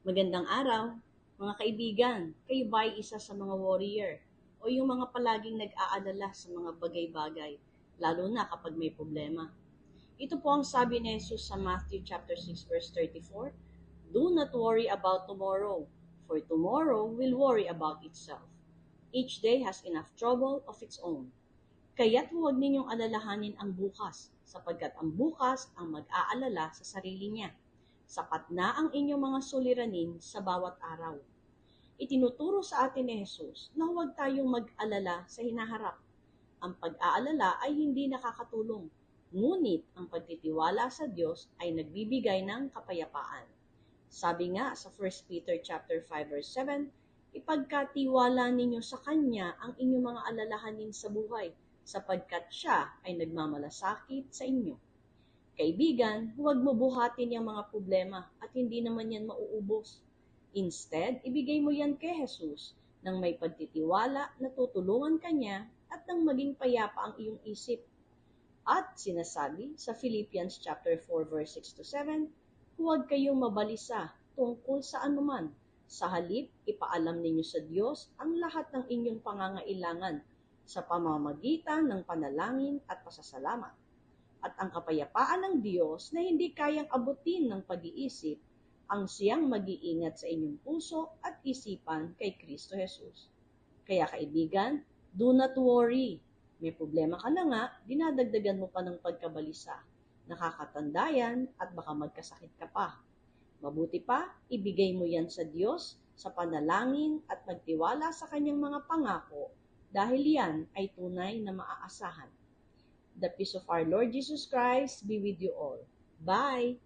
Magandang araw, mga kaibigan. Kayo ba ay isa sa mga warrior o yung mga palaging nag-aalala sa mga bagay-bagay, lalo na kapag may problema? Ito po ang sabi ni Jesus sa Matthew chapter 6 verse 34, "Do not worry about tomorrow, for tomorrow will worry about itself. Each day has enough trouble of its own." Kaya't huwag ninyong alalahanin ang bukas, sapagkat ang bukas ang mag-aalala sa sarili niya. Sapat na ang inyong mga suliranin sa bawat araw. Itinuturo sa atin ni Jesus na huwag tayong mag-alala sa hinaharap. Ang pag-aalala ay hindi nakakatulong, ngunit ang pagtitiwala sa Diyos ay nagbibigay ng kapayapaan. Sabi nga sa 1 Peter chapter 5 verse 7, "Ipagkatiwala ninyo sa Kanya ang inyong mga alalahanin sa buhay, sapagkat Siya ay nagmamalasakit sa inyo." Kaibigan, huwag mo buhatin yung mga problema at hindi naman yan mauubos. Instead, ibigay mo yan kay Jesus nang may pagtitiwala na tutulungan ka niya at nang maging payapa ang iyong isip. At sinasabi sa Philippians chapter 4 verse 6 to 7, huwag kayong mabalisa tungkol sa anuman. Sa halip, ipaalam ninyo sa Diyos ang lahat ng inyong pangangailangan sa pamamagitan ng panalangin at pasasalamat. At ang kapayapaan ng Diyos na hindi kayang abutin ng pag-iisip ang siyang mag-iingat sa inyong puso at isipan kay Kristo Jesus. Kaya kaibigan, do not worry. May problema ka na nga, dinadagdagan mo pa ng pagkabalisa. Nakakatanda yan at baka magkasakit ka pa. Mabuti pa, ibigay mo yan sa Diyos sa panalangin at magtiwala sa kanyang mga pangako dahil yan ay tunay na maaasahan. The peace of our Lord Jesus Christ be with you all. Bye!